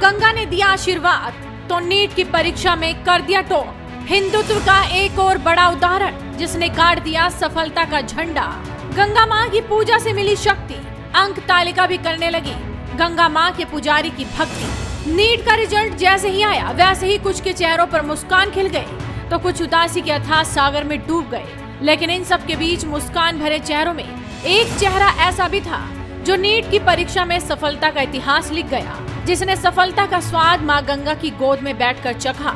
गंगा ने दिया आशीर्वाद तो नीट की परीक्षा में कर दिया टॉप। हिंदुत्व का एक और बड़ा उदाहरण जिसने गाड़ दिया सफलता का झंडा। गंगा माँ की पूजा से मिली शक्ति, अंक तालिका भी करने लगी गंगा माँ के पुजारी की भक्ति। नीट का रिजल्ट जैसे ही आया वैसे ही कुछ के चेहरों पर मुस्कान खिल गई तो कुछ उदासी के अथाह सागर में डूब गए। लेकिन इन सब के बीच मुस्कान भरे चेहरों में एक चेहरा ऐसा भी था जो नीट की परीक्षा में सफलता का इतिहास लिख गया, जिसने सफलता का स्वाद माँ गंगा की गोद में बैठकर चखा,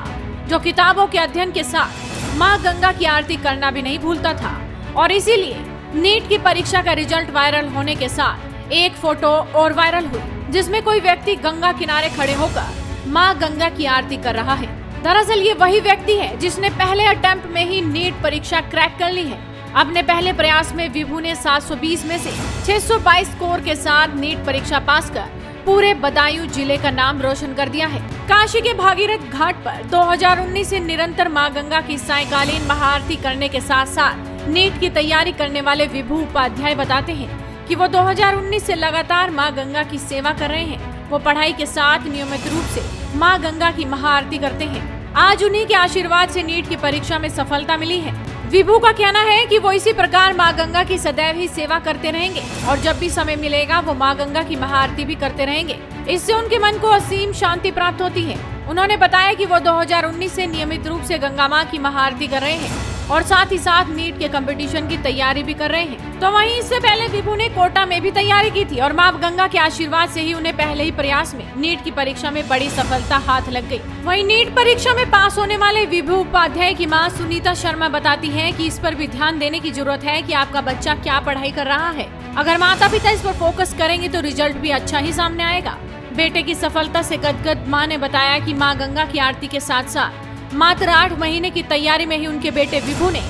जो किताबों के अध्ययन के साथ माँ गंगा की आरती करना भी नहीं भूलता था। और इसीलिए नीट की परीक्षा का रिजल्ट वायरल होने के साथ एक फोटो और वायरल हुई जिसमें कोई व्यक्ति गंगा किनारे खड़े होकर माँ गंगा की आरती कर रहा है। दरअसल ये वही व्यक्ति है जिसने पहले अटेम्प्ट में ही नीट परीक्षा क्रैक कर ली है। अपने पहले प्रयास में विभू ने 720 में से 622 स्कोर के साथ नीट परीक्षा पास कर पूरे बदायूं जिले का नाम रोशन कर दिया है। काशी के भागीरथ घाट पर 2019 से निरंतर मां गंगा की सायंकालीन महाआरती करने के साथ साथ नीट की तैयारी करने वाले विभू उपाध्याय बताते हैं कि वो 2019 से लगातार मां गंगा की सेवा कर रहे हैं। वो पढ़ाई के साथ नियमित रूप से मां गंगा की महाआरती करते हैं। आज उन्हीं के आशीर्वाद से नीट की परीक्षा में सफलता मिली है। विभू का कहना है कि वो इसी प्रकार मां गंगा की सदैव ही सेवा करते रहेंगे और जब भी समय मिलेगा वो मां गंगा की महाआरती भी करते रहेंगे। इससे उनके मन को असीम शांति प्राप्त होती है। उन्होंने बताया कि वो 2019 से नियमित रूप से गंगा मां की महाआरती कर रहे हैं और साथ ही साथ नीट के कंपटीशन की तैयारी भी कर रहे हैं। तो वहीं इससे पहले विभू ने कोटा में भी तैयारी की थी और मां गंगा के आशीर्वाद से ही उन्हें पहले ही प्रयास में नीट की परीक्षा में बड़ी सफलता हाथ लग गई। वहीं नीट परीक्षा में पास होने वाले विभू उपाध्याय की मां सुनीता शर्मा बताती है कि इस पर भी ध्यान देने की जरूरत है कि आपका बच्चा क्या पढ़ाई कर रहा है। अगर माता पिता इस पर फोकस करेंगे तो रिजल्ट भी अच्छा ही सामने आएगा। बेटे की सफलता से गदगद माँ ने बताया कि माँ गंगा की आरती के साथ साथ मात्र 8 महीने की तैयारी में ही उनके बेटे विभू ने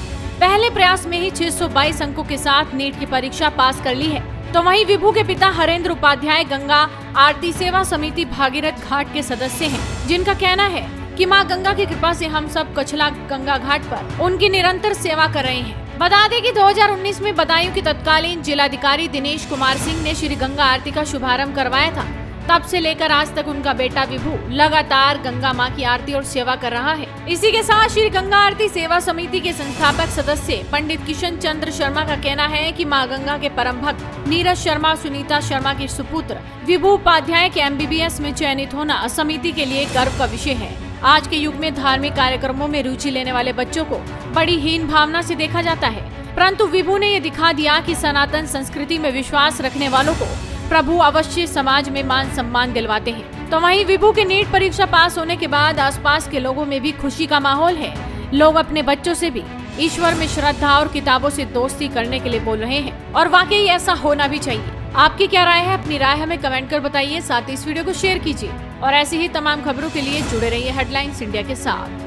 पहले प्रयास में ही 622 अंकों के साथ नीट की परीक्षा पास कर ली है। तो वहीं विभू के पिता हरेंद्र उपाध्याय गंगा आरती सेवा समिति भागीरथ घाट के सदस्य हैं, जिनका कहना है कि मां गंगा की कृपा से हम सब कछला गंगा घाट पर उनकी निरंतर सेवा कर रहे हैं। बता दें कि 2019 में बदायूं के तत्कालीन जिलाधिकारी दिनेश कुमार सिंह ने श्री गंगा आरती का शुभारंभ करवाया था। तब से लेकर आज तक उनका बेटा विभू लगातार गंगा मां की आरती और सेवा कर रहा है। इसी के साथ श्री गंगा आरती सेवा समिति के संस्थापक सदस्य पंडित किशन चंद्र शर्मा का कहना है कि मां गंगा के परम भक्त नीरज शर्मा सुनीता शर्मा के सुपुत्र विभू उपाध्याय के MBBS में चयनित होना समिति के लिए गर्व का विषय है। आज के युग में धार्मिक कार्यक्रमों में रुचि लेने वाले बच्चों को बड़ी हीन भावना से देखा जाता है, परंतु विभू ने ये दिखा दिया कि सनातन संस्कृति में विश्वास रखने वालों को प्रभु अवश्य समाज में मान सम्मान दिलवाते हैं। तो वहीं विभू के नीट परीक्षा पास होने के बाद आसपास के लोगों में भी खुशी का माहौल है। लोग अपने बच्चों से भी ईश्वर में श्रद्धा और किताबों से दोस्ती करने के लिए बोल रहे हैं और वाकई ऐसा होना भी चाहिए। आपकी क्या राय है? अपनी राय हमें कमेंट कर बताइए। साथ ही इस वीडियो को शेयर कीजिए और ऐसी ही तमाम खबरों के लिए जुड़े रहिए हेडलाइंस इंडिया के साथ।